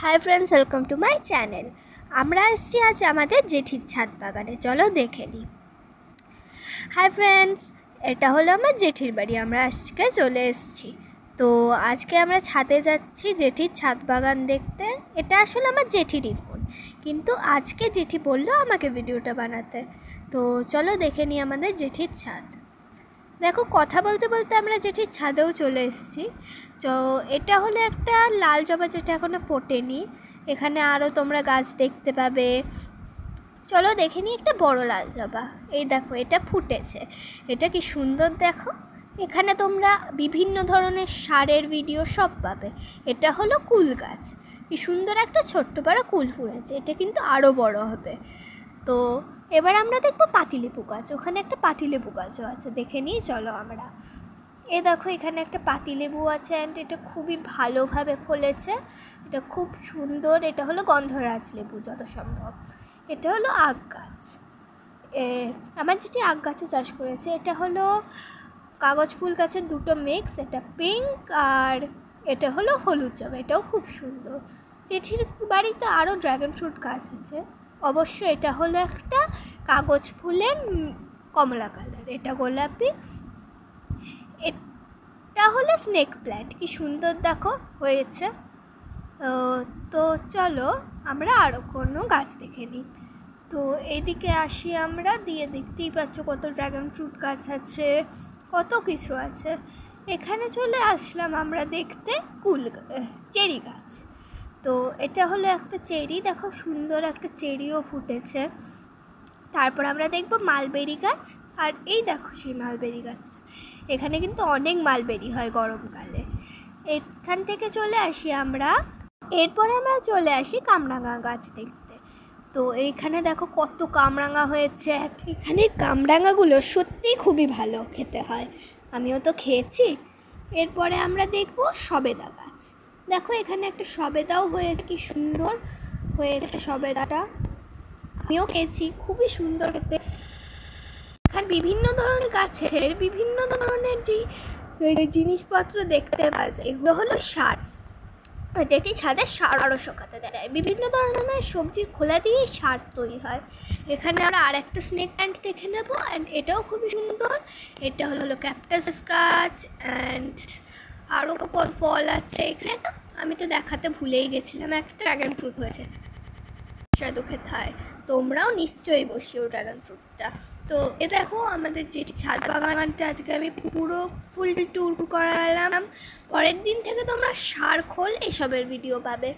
Hi friends, welcome to my channel. আমরা এসেছি আজ আমাদের জেঠির ছাদ বাগানে, চলো দেখে নিই। হাই ফ্রেন্ডস, এটা হলো আমার জেঠির বাড়ি। আমরা আজকে চলে এসেছি। তো আজকে আমরা ছাদে যাচ্ছি জেঠির ছাদ বাগান দেখতে। এটা আসলে আমার জেঠিরই ফোন, কিন্তু আজকে জেঠি বললো আমাকে ভিডিওটা বানাতে। তো চলো দেখে নিই আমাদের জেঠির ছাদ। দেখো, কথা বলতে বলতে আমরা জেঠির ছাদেও চলে এসেছি। তো এটা হলো একটা লাল জবা, যেটা এখনও ফোটেনি। এখানে আরও তোমরা গাছ দেখতে পাবে। চলো দেখে নিই একটা বড় লাল জবা। এই দেখো, এটা ফুটেছে। এটা কি সুন্দর দেখো। এখানে তোমরা বিভিন্ন ধরনের সারের ভিডিও সব পাবে। এটা হলো কুল গাছ। কি সুন্দর একটা ছোট্ট বড় কুল ফুটেছে। এটা কিন্তু আরও বড় হবে। তো এবার আমরা দেখবো পাতিলেবু গাছ। ওখানে একটা পাতিলেবু গাছও আছে, দেখে নিই চলো আমরা। দেখো, এখানে একটা পাতিলেবু আছে, অ্যান্ড এটা খুবই ভালোভাবে ফলেছে। এটা খুব সুন্দর। এটা হলো গন্ধরাজ লেবু যত সম্ভব। এটা হলো আগ গাছ। আমার যেটি আগ গাছও চাষ করেছে। এটা হলো কাগজ ফুল গাছের দুটো মিক্স। এটা পিঙ্ক আর এটা হলো হলুদ জবা। এটাও খুব সুন্দর। জেঠির বাড়িতে আরও ড্রাগন ফ্রুট গাছ আছে। অবশ্য এটা হলো একটা কাগজ ফুলের কমলা কালার, এটা গোলাপি। এটা হলো স্নেক প্ল্যান্ট। কি সুন্দর দেখো হয়েছে। তো চলো আমরা আরও কোনো গাছ দেখে নিই। তো এইদিকে আসি আমরা, দিয়ে দেখতেই পাচ্ছ কত ড্রাগন ফ্রুট গাছ আছে, কত কিছু আছে। এখানে চলে আসলাম আমরা দেখতে চেরি গাছ। তো এটা হলো একটা চেরি। দেখো, সুন্দর একটা চেরিও ফুটেছে। তারপর আমরা দেখব মালবেরি গাছ। আর এই দেখো সেই মালবেরি গাছটা। এখানে কিন্তু অনেক মালবেরি হয় গরমকালে। এখান থেকে চলে আসি আমরা। এরপরে আমরা চলে আসি কামরাঙা গাছ দেখতে। তো এইখানে দেখো কত কামরাঙা হয়েছে। এখানে কামরাঙাগুলো সত্যিই খুবই ভালো খেতে হয়, আমিও তো খেয়েছি। এরপরে আমরা দেখব সবেদা গাছ। দেখো, এখানে একটা সবেদাও হয়েছে। কি সুন্দর হয়েছে সবেদাটা, আমিও খেয়েছি, খুবই সুন্দর খেতে। এখানে বিভিন্ন ধরনের গাছের বিভিন্ন ধরনের যে জিনিসপত্র দেখতে পাওয়া যায়। এগুলো হলো সার, যেটি ছাদে সার আরও শুকাতে দেয়। বিভিন্ন ধরনের সবজির খোলা দিয়েই সার তৈরি হয়। এখানে আমরা আর একটা স্নেক প্ল্যান্ট দেখে নেবো, অ্যান্ড এটাও খুবই সুন্দর। এটা হলো ক্যাকটাস গাছ, অ্যান্ড আরও ফল আছে এখানে। আমি তো দেখাতে ভুলেই গেছিলাম, একটা ড্রাগন ফ্রুট হয়েছে, সুস্বাদু খেতে হয়। তোমরাও নিশ্চয়ই বসিও ড্রাগন ফ্রুটটা। তো এ দেখো আমাদের যে ছাদ বাগানটা আজকে আমি পুরো ফুল ট্যুর করালাম। পরের দিন থেকে তোমরা সার খোল এসবের ভিডিও পাবে।